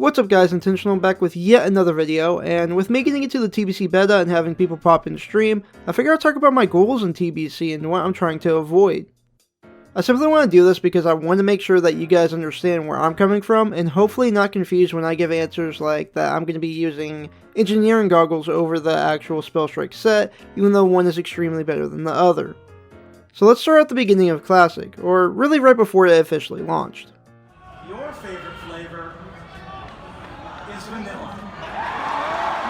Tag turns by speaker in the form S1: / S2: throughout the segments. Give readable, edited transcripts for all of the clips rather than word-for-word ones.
S1: What's up guys, Intentional back with yet another video, and with me getting into the TBC beta and having people pop in stream, I figured I'd talk about my goals in TBC and what I'm trying to avoid. I simply want to do this because I want to make sure that you guys understand where I'm coming from and hopefully not confused when I give answers like that I'm going to be using engineering goggles over the actual Spellstrike set, even though one is extremely better than the other. So let's start at the beginning of Classic, or really right before it officially launched.
S2: Your favorite flavor is vanilla.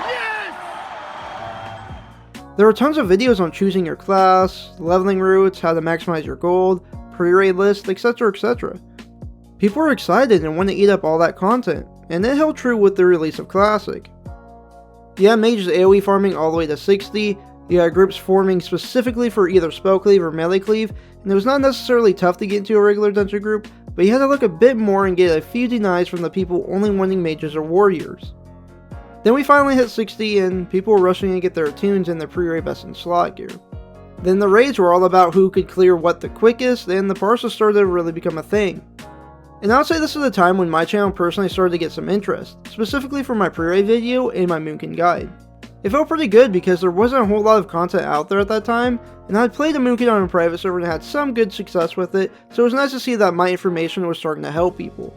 S2: Yes!
S1: There are tons of videos on choosing your class, leveling routes, how to maximize your gold, Preraid list, etc, etc. People are excited and want to eat up all that content, and it held true with the release of Classic. You had mages AoE farming all the way to 60, you had groups forming specifically for either spell cleave or melee cleave, and it was not necessarily tough to get into a regular dungeon group, but you had to look a bit more and get a few denies from the people only wanting mages or warriors. Then we finally hit 60 and people were rushing to get their attunes and their pre-raid best in slot gear. Then the raids were all about who could clear what the quickest, and the parcel started to really become a thing. And I would say this is the time when my channel personally started to get some interest, specifically for my pre-raid video and my Moonkin guide. It felt pretty good because there wasn't a whole lot of content out there at that time, and I had played a Moonkin on a private server and had some good success with it, so it was nice to see that my information was starting to help people.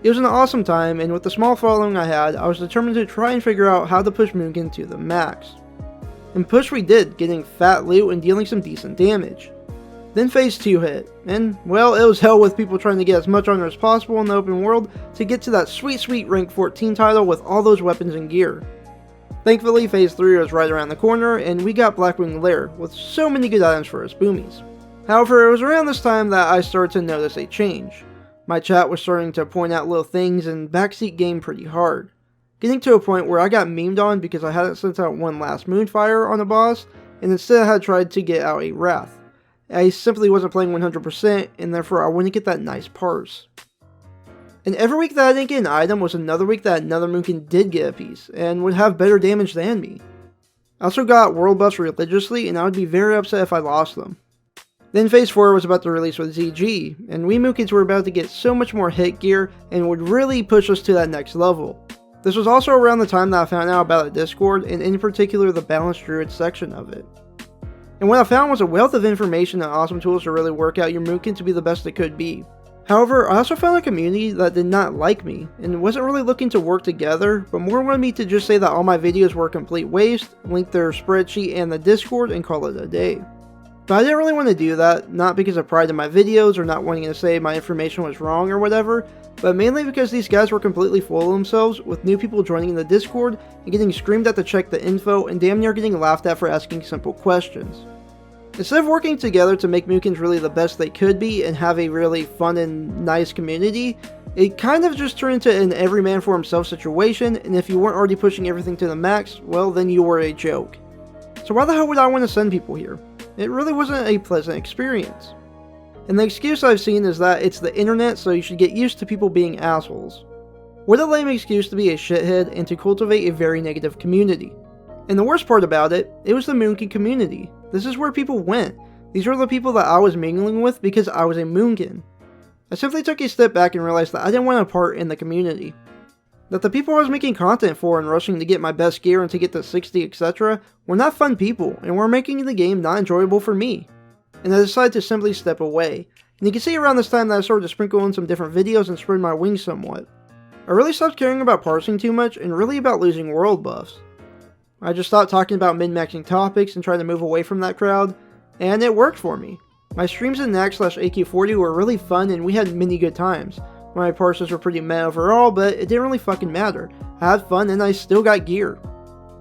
S1: It was an awesome time, and with the small following I had, I was determined to try and figure out how to push Moonkin to the max. And push we did, getting fat loot and dealing some decent damage. Then phase 2 hit, and well, it was hell with people trying to get as much honor as possible in the open world to get to that sweet rank 14 title with all those weapons and gear. Thankfully, phase 3 was right around the corner, and we got Blackwing Lair with so many good items for us boomies. However, it was around this time that I started to notice a change. My chat was starting to point out little things and backseat game pretty hard. Getting to a point where I got memed on because I hadn't sent out one last Moonfire on a boss, and instead I had tried to get out a Wrath. I simply wasn't playing 100%, and therefore I wouldn't get that nice parse. And every week that I didn't get an item was another week that another Moonkin did get a piece, and would have better damage than me. I also got world buffs religiously, and I would be very upset if I lost them. Then phase 4 was about to release with ZG, and we Moonkins were about to get so much more hit gear, and would really push us to that next level. This was also around the time that I found out about a Discord, and in particular the Balanced Druid section of it. And what I found was a wealth of information and awesome tools to really work out your Moonkin to be the best it could be. However, I also found a community that did not like me, and wasn't really looking to work together, but more wanted me to just say that all my videos were a complete waste, link their spreadsheet and the Discord, and call it a day. But I didn't really want to do that, not because of pride in my videos or not wanting to say my information was wrong or whatever, but mainly because these guys were completely full of themselves, with new people joining the Discord and getting screamed at to check the info and damn near getting laughed at for asking simple questions. Instead of working together to make Moonkins really the best they could be and have a really fun and nice community, it kind of just turned into an every man for himself situation, and if you weren't already pushing everything to the max, well then you were a joke. So why the hell would I want to send people here? It really wasn't a pleasant experience. And the excuse I've seen is that it's the internet, so you should get used to people being assholes. What a lame excuse to be a shithead and to cultivate a very negative community. And the worst part about it, it was the Moonkin community. This is where people went. These were the people that I was mingling with because I was a Moonkin. I simply took a step back and realized that I didn't want a part in the community. That the people I was making content for and rushing to get my best gear and to get to 60 etc. were not fun people and were making the game not enjoyable for me. And I decided to simply step away. And you can see around this time that I started to sprinkle in some different videos and spread my wings somewhat. I really stopped caring about parsing too much and really about losing world buffs. I just stopped talking about min-maxing topics and tried to move away from that crowd, and it worked for me. My streams in NAC/AQ40 were really fun and we had many good times. My parses were pretty meh overall, but it didn't really fucking matter. I had fun and I still got gear.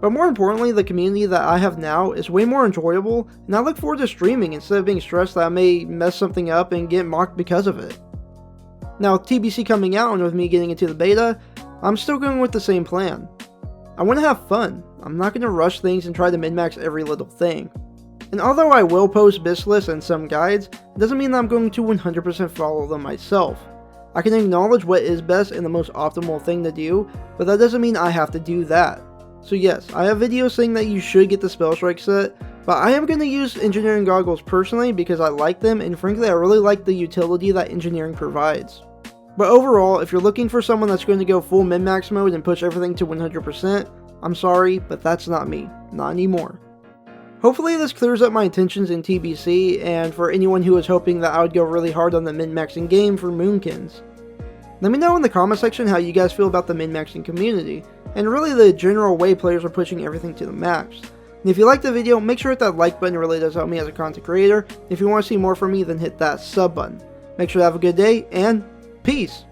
S1: But more importantly, the community that I have now is way more enjoyable, and I look forward to streaming instead of being stressed that I may mess something up and get mocked because of it. Now with TBC coming out and with me getting into the beta, I'm still going with the same plan. I want to have fun. I'm not going to rush things and try to min-max every little thing. And although I will post BIS lists and some guides, it doesn't mean that I'm going to 100% follow them myself. I can acknowledge what is best and the most optimal thing to do, but that doesn't mean I have to do that. So yes, I have videos saying that you should get the Spellstrike set, but I am going to use engineering goggles personally because I like them, and frankly I really like the utility that engineering provides. But overall, if you're looking for someone that's going to go full min-max mode and push everything to 100%, I'm sorry, but that's not me. Not anymore. Hopefully this clears up my intentions in TBC, and for anyone who was hoping that I would go really hard on the min-maxing game for moonkins. Let me know in the comment section how you guys feel about the min-maxing community, and really the general way players are pushing everything to the max. And if you liked the video, make sure to hit that like button, it really does help me as a content creator. If you want to see more from me, then hit that sub button. Make sure to have a good day, and peace!